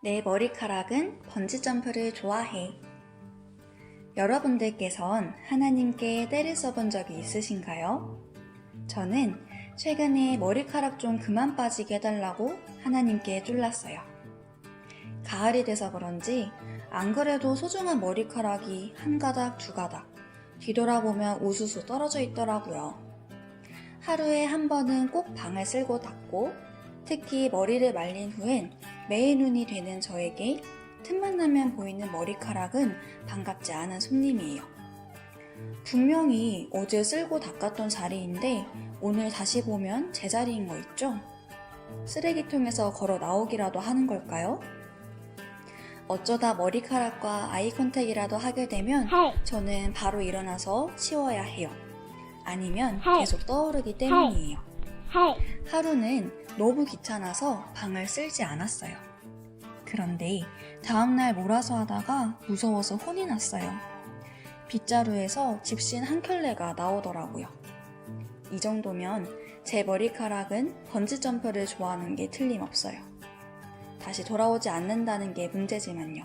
내 머리카락은 번지점프를 좋아해. 여러분들께선 하나님께 때를 써본 적이 있으신가요? 저는 최근에 머리카락 좀 그만 빠지게 해달라고 하나님께 쫄랐어요. 가을이 돼서 그런지 안 그래도 소중한 머리카락이 한 가닥, 두 가닥 뒤돌아보면 우수수 떨어져 있더라고요. 하루에 한 번은 꼭 방을 쓸고 닦고 특히 머리를 말린 후엔 매의 눈이 되는 저에게 틈만 나면 보이는 머리카락은 반갑지 않은 손님이에요. 분명히 어제 쓸고 닦았던 자리인데 오늘 다시 보면 제자리인 거 있죠? 쓰레기통에서 걸어 나오기라도 하는 걸까요? 어쩌다 머리카락과 아이 컨택이라도 하게 되면 저는 바로 일어나서 치워야 해요. 아니면 계속 떠오르기 때문이에요. 하루는 너무 귀찮아서 방을 쓸지 않았어요. 그런데 다음날 몰아서 하다가 무서워서 혼이 났어요. 빗자루에서 집신 한 켤레가 나오더라고요. 이 정도면 제 머리카락은 번지점프를 좋아하는 게 틀림없어요. 다시 돌아오지 않는다는 게 문제지만요.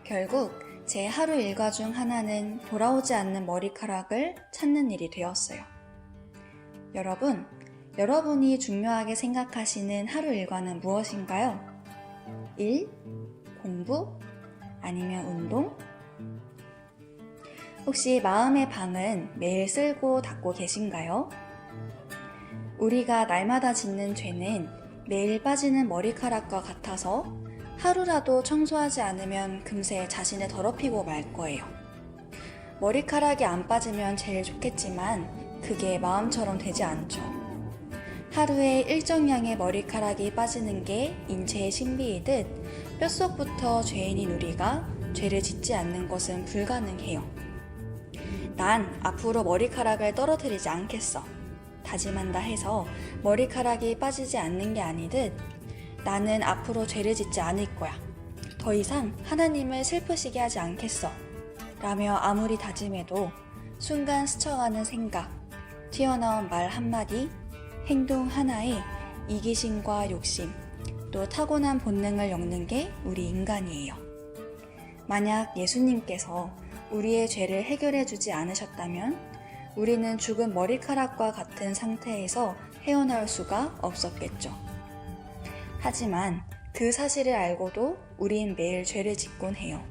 결국 제 하루 일과 중 하나는 돌아오지 않는 머리카락을 찾는 일이 되었어요. 여러분이 중요하게 생각하시는 하루 일과는 무엇인가요? 일? 공부? 아니면 운동? 혹시 마음의 방은 매일 쓸고 닦고 계신가요? 우리가 날마다 짓는 죄는 매일 빠지는 머리카락과 같아서 하루라도 청소하지 않으면 금세 자신을 더럽히고 말 거예요. 머리카락이 안 빠지면 제일 좋겠지만 그게 마음처럼 되지 않죠. 하루에 일정량의 머리카락이 빠지는 게 인체의 신비이듯 뼛속부터 죄인인 우리가 죄를 짓지 않는 것은 불가능해요. 난 앞으로 머리카락을 떨어뜨리지 않겠어. 다짐한다 해서 머리카락이 빠지지 않는 게 아니듯 나는 앞으로 죄를 짓지 않을 거야. 더 이상 하나님을 슬프시게 하지 않겠어. 라며 아무리 다짐해도 순간 스쳐가는 생각, 튀어나온 말 한마디, 행동 하나에 이기심과 욕심, 또 타고난 본능을 엮는 게 우리 인간이에요. 만약 예수님께서 우리의 죄를 해결해 주지 않으셨다면 우리는 죽은 머리카락과 같은 상태에서 헤어나올 수가 없었겠죠. 하지만 그 사실을 알고도 우린 매일 죄를 짓곤 해요.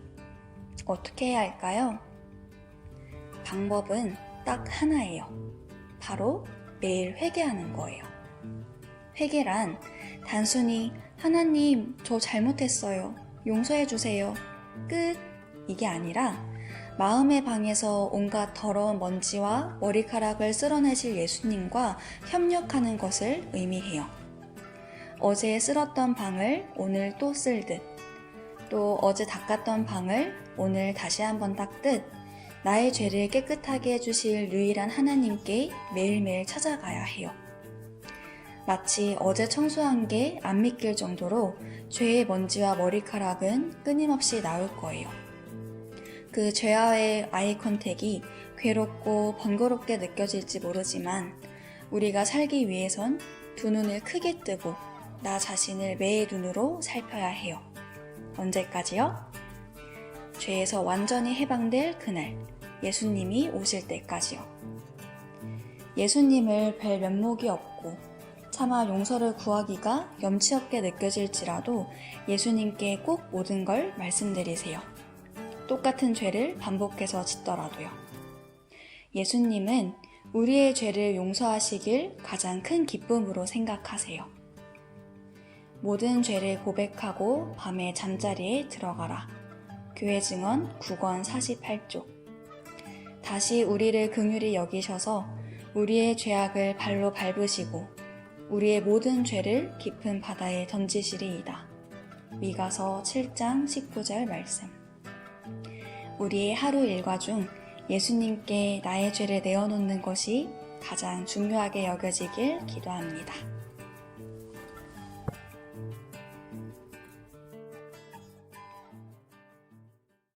어떻게 해야 할까요? 방법은 딱 하나예요. 바로 매일 회개하는 거예요. 회개란 단순히 하나님, 저 잘못했어요. 용서해 주세요. 끝. 이게 아니라 마음의 방에서 온갖 더러운 먼지와 머리카락을 쓸어내실 예수님과 협력하는 것을 의미해요. 어제 쓸었던 방을 오늘 또 쓸듯, 또 어제 닦았던 방을 오늘 다시 한번 닦듯 나의 죄를 깨끗하게 해주실 유일한 하나님께 매일매일 찾아가야 해요. 마치 어제 청소한 게 안 믿길 정도로 죄의 먼지와 머리카락은 끊임없이 나올 거예요. 그 죄와의 아이 컨택이 괴롭고 번거롭게 느껴질지 모르지만 우리가 살기 위해선 두 눈을 크게 뜨고 나 자신을 매의 눈으로 살펴야 해요. 언제까지요? 죄에서 완전히 해방될 그날, 예수님이 오실 때까지요. 예수님을 뵐 면목이 없고 차마 용서를 구하기가 염치 없게 느껴질지라도 예수님께 꼭 모든 걸 말씀드리세요. 똑같은 죄를 반복해서 짓더라도요. 예수님은 우리의 죄를 용서하시길 가장 큰 기쁨으로 생각하세요. 모든 죄를 고백하고 밤에 잠자리에 들어가라. 교회 증언 9권 48조. 다시 우리를 긍휼히 여기셔서 우리의 죄악을 발로 밟으시고 우리의 모든 죄를 깊은 바다에 던지시리이다. 미가서 7장 19절 말씀. 우리의 하루 일과 중 예수님께 나의 죄를 내어놓는 것이 가장 중요하게 여겨지길 기도합니다.